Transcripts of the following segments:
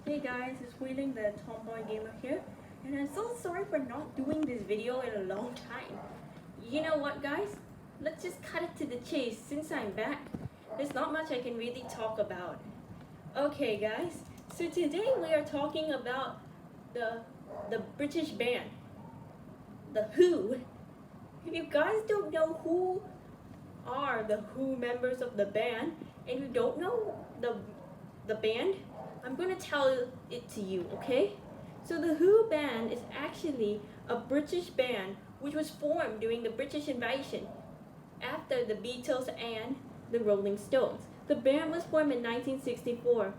Hey guys, it's Wheeling the Tomboy Gamer here, and I'm so sorry for not doing this video in a long time. You know what guys, let's just cut it to the chase since I'm back. There's not much I can really talk about. Okay guys, so today we are talking about the British band, The Who. If you guys don't know who are the Who members of the band, and you don't know the band, I'm gonna tell it to you, okay? So the Who band is actually a British band which was formed during the British invasion after the Beatles and the Rolling Stones. The band was formed in 1964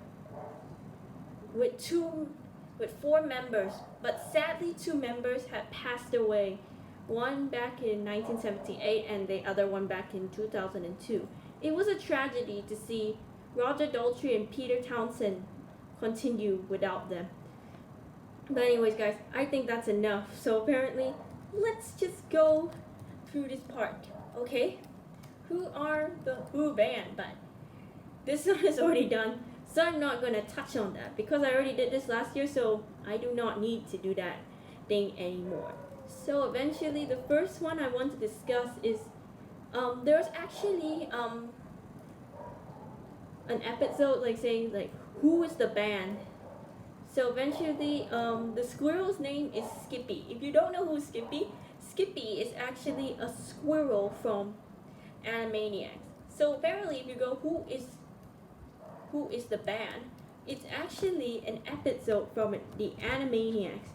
with four members, but sadly two members had passed away. One back in 1978 and the other one back in 2002. It was a tragedy to see Roger Daltrey and Peter Townsend continue without them. But anyways guys, I think that's enough. So apparently, let's just go through this part, okay? Who are the Who band? But this one is already done, so I'm not gonna touch on that because I already did this last year, so I do not need to do that thing anymore. So eventually, the first one I want to discuss is there's actually an episode like saying like who is the band. So eventually the squirrel's name is Skippy. If you don't know who's Skippy, Skippy is actually a squirrel from Animaniacs. So apparently if you go who is the band, it's actually an episode from the Animaniacs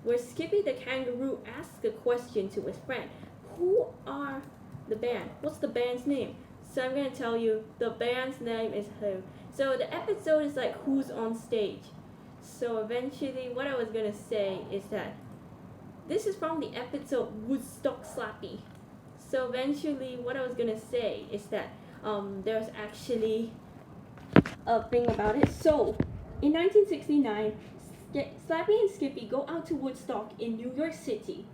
where Skippy the kangaroo asks a question to his friend. Who are the band? What's the band's name? So I'm gonna tell you the band's name is Who. So the episode is like who's on stage. So eventually what I was gonna say is that this is from the episode Woodstock Slappy. So eventually what I was gonna say is that there's actually a thing about it. So in 1969, Slappy and Skippy go out to Woodstock in New York City.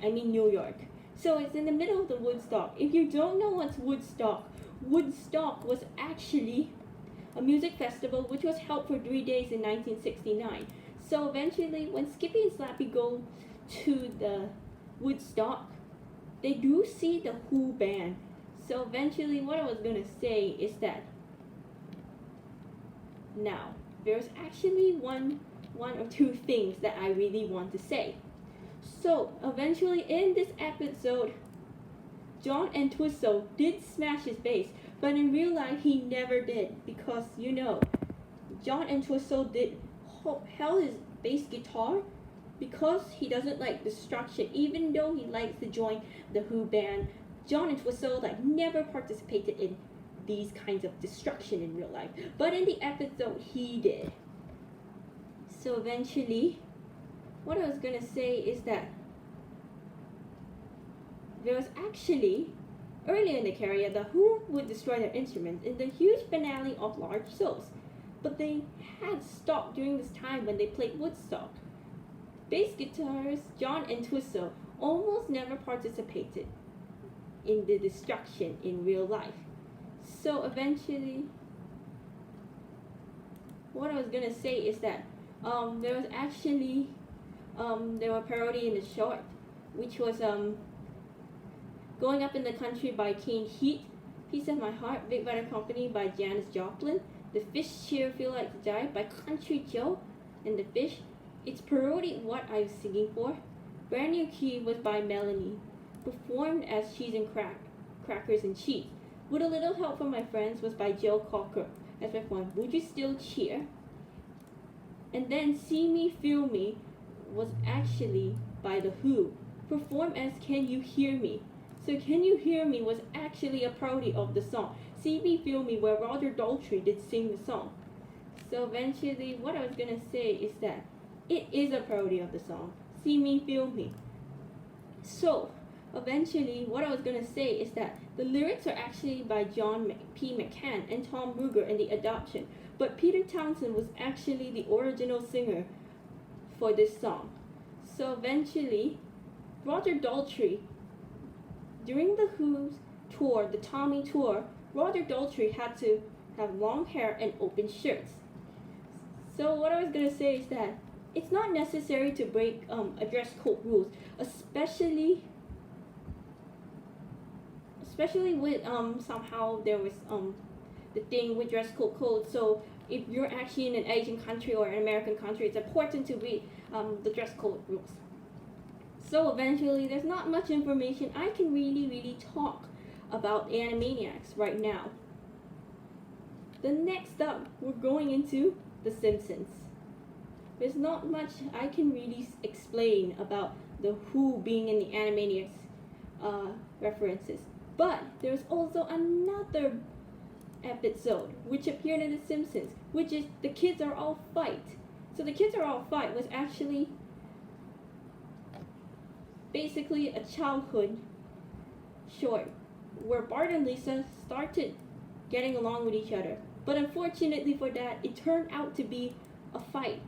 New York. So it's in the middle of the Woodstock. If you don't know what's Woodstock, Woodstock was actually a music festival which was held for 3 days in 1969. So eventually when Skippy and Slappy go to the Woodstock, they do see the Who band. So eventually what I was going to say is that now there's actually one or two things that I really want to say. So eventually in this episode, John Entwistle did smash his bass, but in real life he never did because John Entwistle held his bass guitar because he doesn't like destruction. Even though he likes to join the Who band, John Entwistle never participated in these kinds of destruction in real life. But in the episode he did. So eventually, what I was gonna say is that there was actually, earlier in the career, the Who would destroy their instruments in the huge finale of Large Souls, but they had stopped during this time when they played Woodstock. Bass guitarist John Entwistle almost never participated in the destruction in real life. So eventually, what I was gonna say is that there was actually there were parody in the short, which was Going Up in the Country by Keen Heat, Piece of My Heart, Big Better Company by Janis Joplin, The Fish Cheer Feel Like to Die by Country Joe and The Fish. It's parodied What I Was Singing For. Brand New Key was by Melanie, performed as Cheese and Crackers and Cheese. With a Little Help from My Friends was by Joe Cocker as performed Would You Still Cheer? And then See Me Feel Me was actually by The Who, performed as Can You Hear Me? So Can You Hear Me was actually a parody of the song See Me Feel Me, where Roger Daltrey did sing the song. So eventually what I was gonna say is that it is a parody of the song See Me Feel Me. So eventually what I was gonna say is that the lyrics are actually by John P. McCann and Tom Ruger in The Adoption, but Peter Townsend was actually the original singer for this song. So eventually Roger Daltrey, during the Who's tour, the Tommy tour, Roger Daltrey had to have long hair and open shirts. So what I was gonna say is that it's not necessary to break a dress code rules, especially with somehow there was the thing with dress code. So if you're actually in an Asian country or an American country, it's important to read the dress code rules. So eventually, there's not much information I can really talk about Animaniacs right now. The next up, we're going into The Simpsons. There's not much I can really explain about the Who being in the Animaniacs references. But there's also another episode which appeared in The Simpsons, which is The Kids Are All Fight. So The Kids Are All Fight was actually basically a childhood short where Bart and Lisa started getting along with each other. But unfortunately for that, it turned out to be a fighting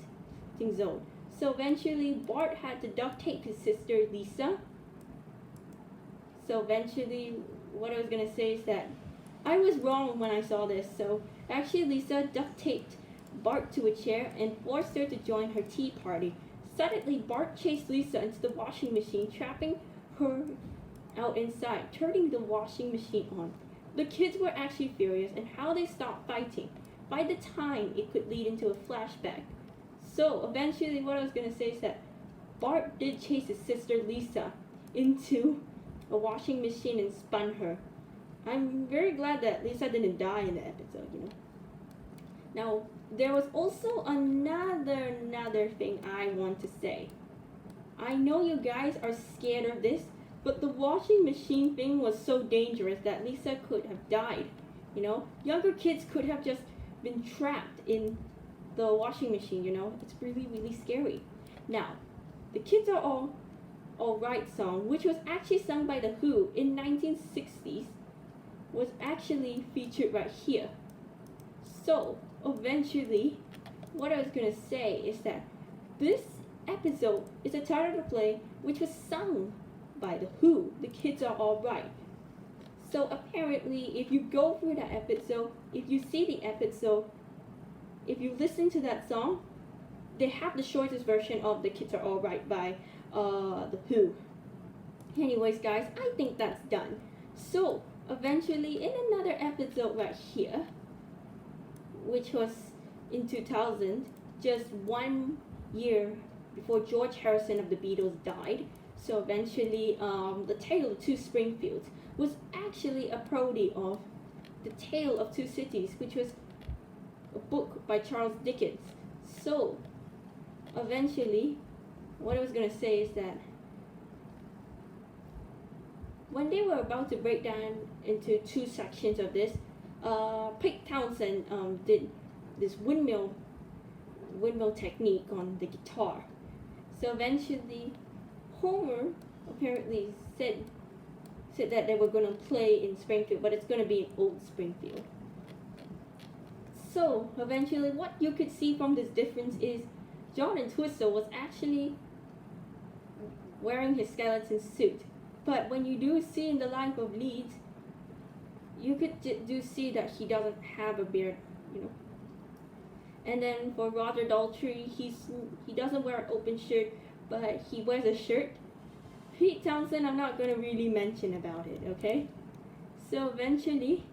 zone. So eventually Bart had to duct tape his sister Lisa. So eventually, what I was gonna say is that I was wrong when I saw this. So actually Lisa duct taped Bart to a chair and forced her to join her tea party. Suddenly, Bart chased Lisa into the washing machine, trapping her out inside, turning the washing machine on. The kids were actually furious and how they stopped fighting. By the time it could lead into a flashback. So eventually what I was going to say is that Bart did chase his sister Lisa into a washing machine and spun her. I'm very glad that Lisa didn't die in the episode, you know. Now, there was also another thing I want to say. I know you guys are scared of this, but the washing machine thing was so dangerous that Lisa could have died. You know, younger kids could have just been trapped in the washing machine, you know. It's really scary. Now, the Kids Are All Alright song, which was actually sung by The Who in 1960s, was actually featured right here. So, eventually, what I was going to say is that this episode is a part of the play which was sung by The Who, The Kids Are Alright. So apparently, if you go through that episode, if you see the episode, if you listen to that song, they have the shortest version of The Kids Are Alright by The Who. Anyways, guys, I think that's done. So, eventually, in another episode right here, which was in 2000, just 1 year before George Harrison of the Beatles died. So eventually, the Tale of Two Springfields was actually a parody of The Tale of Two Cities, which was a book by Charles Dickens. So, eventually, what I was going to say is that when they were about to break down into two sections of this, Pete Townsend did this windmill technique on the guitar. So eventually, Homer apparently said that they were going to play in Springfield, but it's going to be in Old Springfield. So eventually, what you could see from this difference is John Entwistle was actually wearing his skeleton suit, but when you do see in the life of Leeds, you could do see that he doesn't have a beard, you know. And then for Roger Daltrey, he doesn't wear an open shirt, but he wears a shirt. Pete Townsend, I'm not going to really mention about it, okay? So eventually,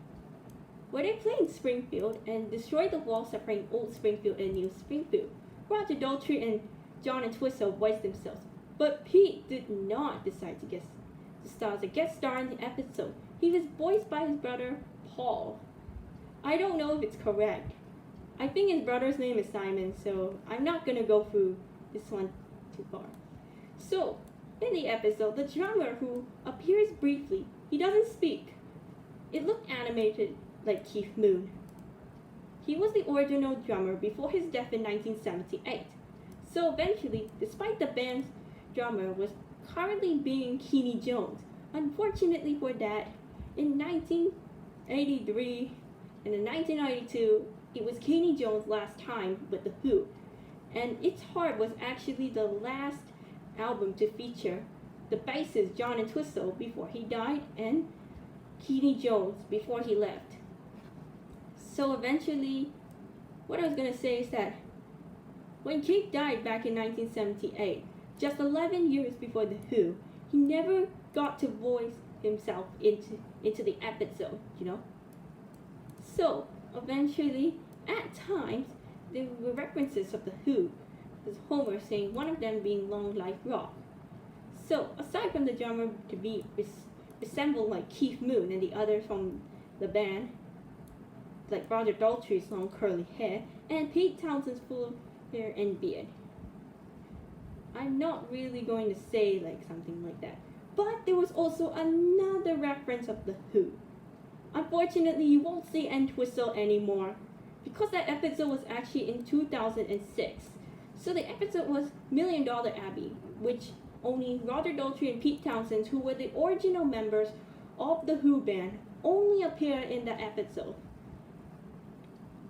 when they play in Springfield and destroy the wall separating Old Springfield and New Springfield, Roger Daltrey and John Entwistle voiced themselves. But Pete did not decide to star as a guest star in the episode. He was voiced by his brother, Paul. I don't know if it's correct. I think his brother's name is Simon, so I'm not going to go through this one too far. So, in the episode, the drummer who appears briefly, he doesn't speak. It looked animated like Keith Moon. He was the original drummer before his death in 1978. So eventually, despite the band's drummer was currently being Kenny Jones, unfortunately for that, in 1983 and in 1992, it was Kenny Jones' last time with The Who. And It's Hard was actually the last album to feature the bassist John Entwistle before he died and Kenny Jones before he left. So eventually, what I was going to say is that when Keith died back in 1978, just 11 years before The Who, he never got to voice himself into the episode, you know? So, eventually, at times, there were references of The Who, with Homer saying one of them being long like Rock. So, aside from the drummer to be resembled like Keith Moon and the others from the band, like Roger Daltrey's long curly hair, and Pete Townshend's full hair and beard. I'm not really going to say like something like that. But there was also another reference of The Who. Unfortunately, you won't see Entwistle anymore, because that episode was actually in 2006. So the episode was Million Dollar Abie, which only Roger Daltrey and Pete Townshend, who were the original members of the Who band, only appeared in that episode.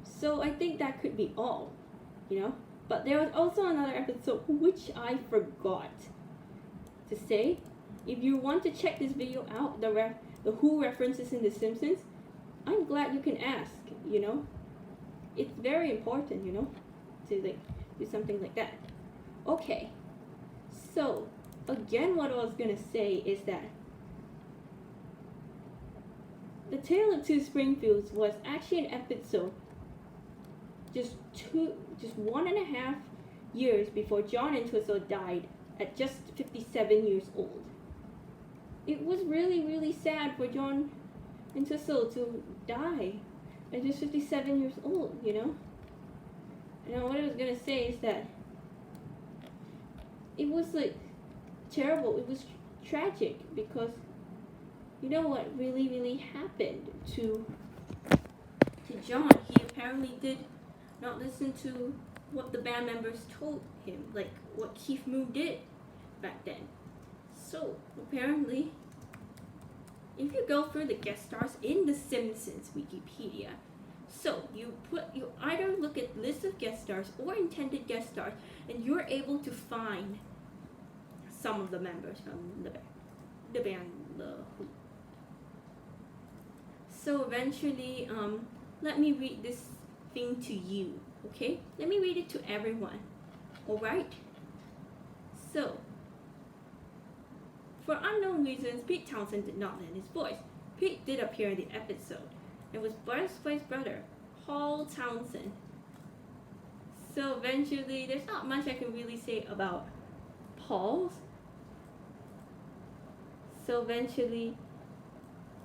So I think that could be all, you know? But there was also another episode which I forgot to say. If you want to check this video out, the Who references in The Simpsons, I'm glad you can ask, you know? It's very important, you know, to like do something like that. Okay, so again, what I was gonna say is that the Tale of Two Springfields was actually an episode just 1.5 years before John Entwistle died at just 57 years old. It was really, really sad for John Entwistle to die at just 57 years old, you know? And what I was gonna say is that it was like terrible, it was tragic, because you know what really, really happened to John? He apparently did not listen to what the band members told him, like what Keith Moon did back then. So apparently, if you go through the guest stars in the Simpsons Wikipedia, so you either look at list of guest stars or intended guest stars, and you're able to find some of the members from the band The Who. So eventually, let me read this thing to you, okay? Let me read it to everyone, alright? So, for unknown reasons, Pete Townshend did not lend his voice. Pete did appear in the episode. It was Buzz brother, Paul Townshend. So eventually, there's not much I can really say about Paul's. So eventually,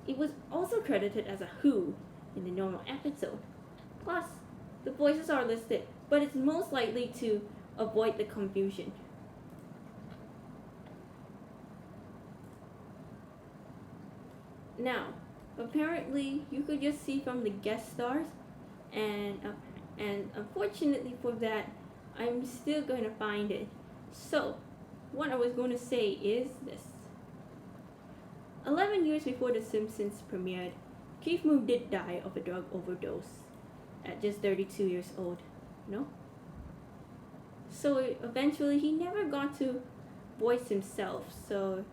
it was also credited as a Who in the normal episode. Plus, the voices are listed, but it's most likely to avoid the confusion. Now, apparently, you could just see from the guest stars, and unfortunately for that, I'm still going to find it. So, what I was going to say is this. 11 years before The Simpsons premiered, Keith Moon did die of a drug overdose at just 32 years old, you know? So eventually he never got to voice himself. So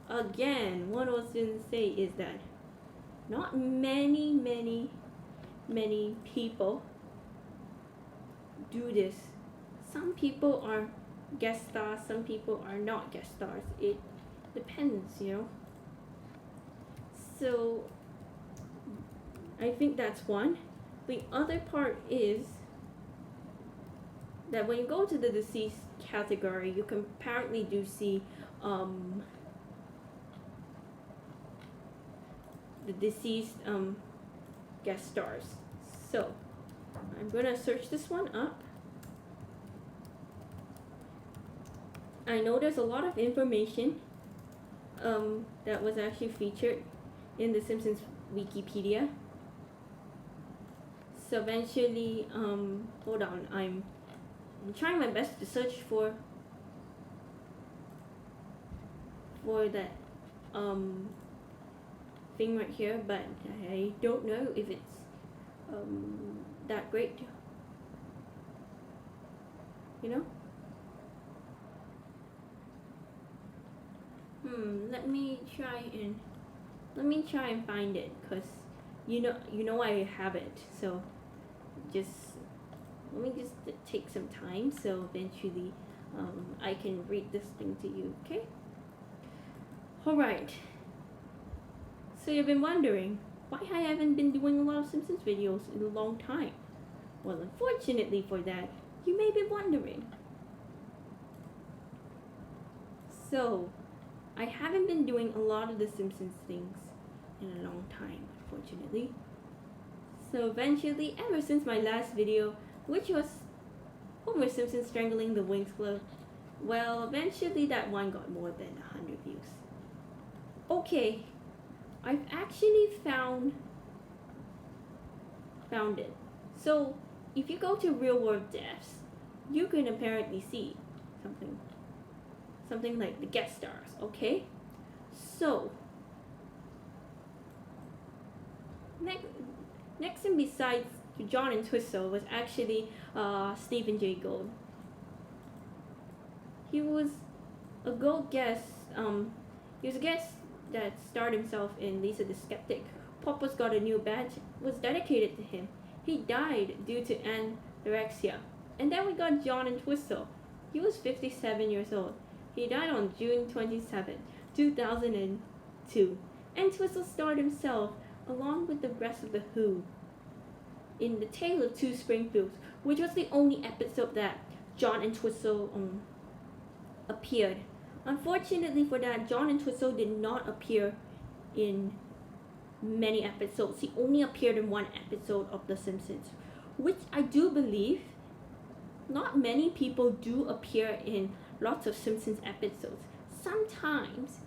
again, what I was going to say is that not many people do this. Some people are guest stars, some people are not guest stars. It depends, you know? So I think that's one. The other part is that when you go to the deceased category, you can apparently do see the deceased guest stars. So I'm gonna search this one up. I know there's a lot of information that was actually featured in the Simpsons Wikipedia. So eventually, hold on, I'm trying my best to search for that thing right here, but I don't know if it's that great, you know? Let me try and find it, cause you know I have it, so just let me just take some time so eventually I can read this thing to you, okay? Alright. So you've been wondering why I haven't been doing a lot of Simpsons videos in a long time. Well, unfortunately for that, you may be wondering. So, I haven't been doing a lot of the Simpsons things in a long time, unfortunately. So eventually, ever since my last video, which was Homer Simpson strangling the Winx Club, well, eventually that one got more than 100 views. Okay, I've actually found it. So, if you go to Real World Deaths, you can apparently see something like the guest stars, okay? So, next and besides John and Twizzle was actually Stephen Jay Gould. He was a Gold guest. He was a guest that starred himself in Lisa the Skeptic. Papa's Got a New Badge was dedicated to him. He died due to anorexia. And then we got John and Twizzle. He was 57 years old. He died on June 27, 2002. And Twizzle starred himself along with the rest of the Who in the Tale of Two Springfields, which was the only episode that John and Twizzle appeared. Unfortunately for that, John and Twizzle did not appear in many episodes. He only appeared in one episode of The Simpsons, which I do believe not many people do appear in lots of Simpsons episodes. Sometimes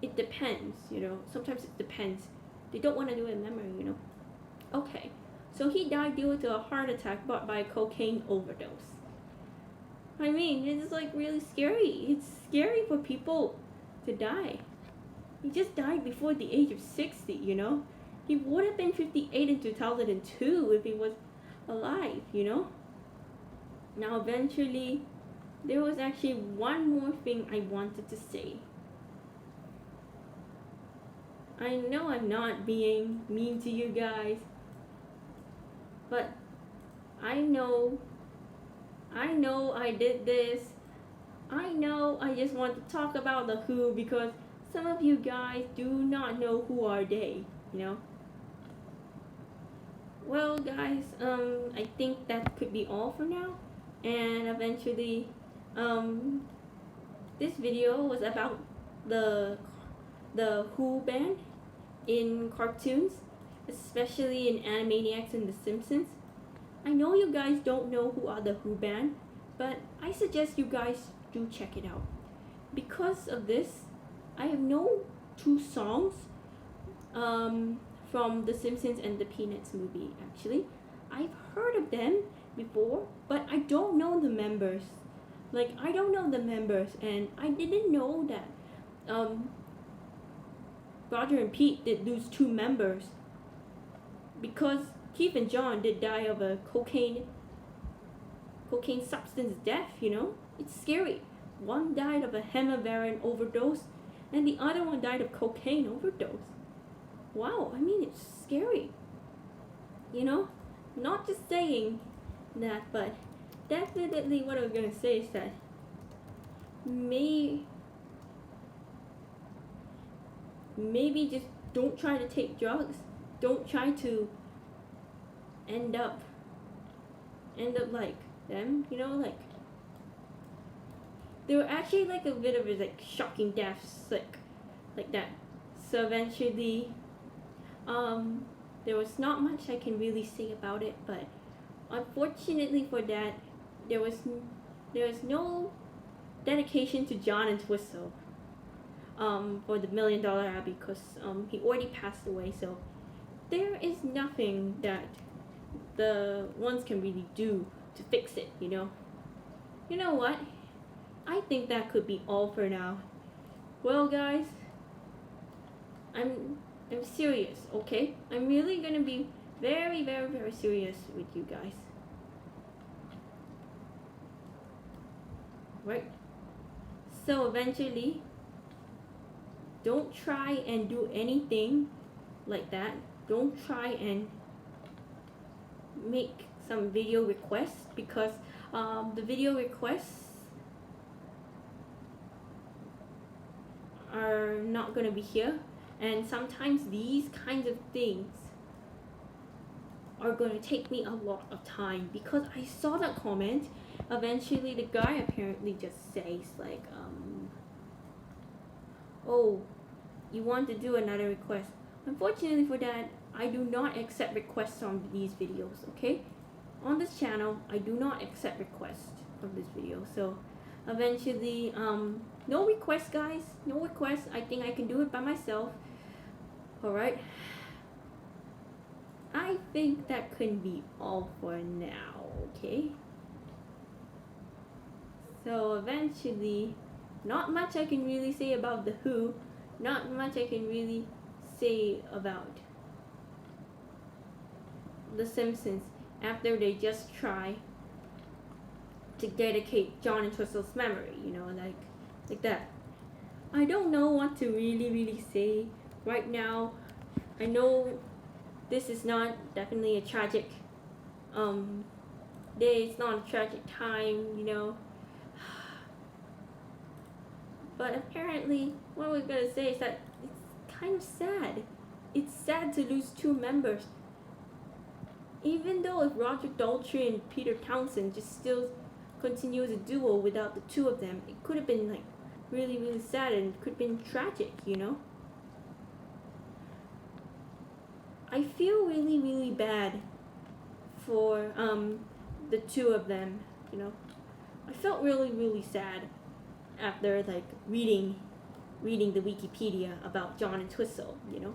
it depends, Sometimes it depends. They don't want to do it in memory, Okay, so he died due to a heart attack brought by a cocaine overdose. I mean, it's like really scary. It's scary for people to die. He just died before the age of 60, He would have been 58 in 2002 if he was alive, Now eventually, there was actually one more thing I wanted to say. I know I'm not being mean to you guys, but I know I did this. I know I just want to talk about the Who because some of you guys do not know who are they, Well, guys, I think that could be all for now. And eventually, this video was about the Who band in cartoons, especially in Animaniacs and The Simpsons. I know you guys don't know who are the Who band, but I suggest you guys do check it out. Because of this, I have known 2 songs from The Simpsons and the Peanuts movie, actually. I've heard of them before, but I don't know the members. I don't know the members, and I didn't know that Roger and Pete did lose 2 members because Keith and John did die of a cocaine substance death, It's scary. One died of a hemavarian overdose, and the other one died of cocaine overdose. Wow, I mean, it's scary. Not just saying that, but definitely what I was gonna say is that maybe just don't try to take drugs. Don't try to end up like them, they were actually like a bit of a shocking deaths like that. So eventually there was not much I can really say about it, but unfortunately for that, there was no dedication to John and Twizzle for the Million Dollar Abie because he already passed away. So there is nothing that the ones can really do to fix it. You know what? I think that could be all for now. Well, guys, I'm serious, okay? I'm really gonna be very, very, very serious with you guys. Right? So eventually, don't try and do anything like that. Don't try and make some video requests, because the video requests are not gonna be here, and sometimes these kinds of things are going to take me a lot of time, because I saw that comment. Eventually the guy apparently just says like, oh, you want to do another request. Unfortunately for that, I do not accept requests on these videos, okay? On this channel, I do not accept requests from this video. So eventually, no requests, guys, no requests. I think I can do it by myself. Alright, I think that could be all for now, okay? So eventually, not much I can really say about The Who, not much I can really say about The Simpsons after they just try to dedicate John Entwistle's memory, you know, like that. I don't know what to really say right now. I know this is not definitely a tragic day, it's not a tragic time, you know. But apparently, what we're gonna say is that it's kind of sad. It's sad to lose two members. Even though if Roger Daltrey and Peter Townsend just still continue as a duo without the two of them, it could have been like really sad, and it could have been tragic, you know. I feel really bad for the two of them, you know. I felt really sad after like reading the Wikipedia about John Entwistle, you know.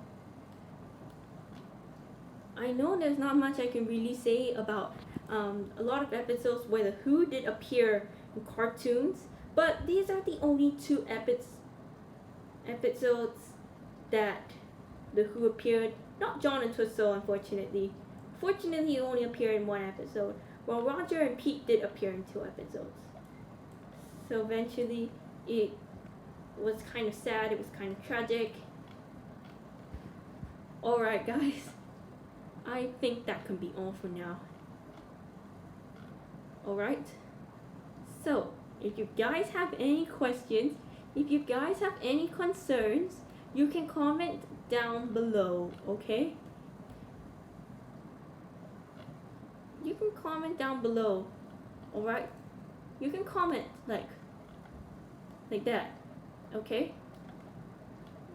I know there's not much I can really say about a lot of episodes where the Who did appear in cartoons, but these are the only two episodes that the Who appeared. Not John Entwistle, unfortunately. Fortunately, he only appeared in one episode, while Roger and Pete did appear in 2 episodes. So eventually, it was kind of sad, it was kind of tragic. Alright guys, I think that can be all for now. Alright? So, if you guys have any questions, if you guys have any concerns, you can comment down below, okay? You can comment down below, alright? You can comment like that, okay?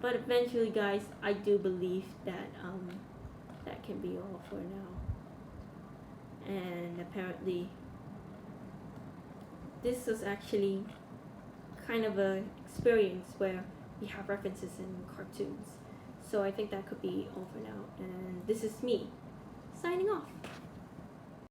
But eventually, guys, I do believe that that can be all for now. And apparently, this was actually kind of a experience where we have references in cartoons. So I think that could be all for now. And this is me, signing off.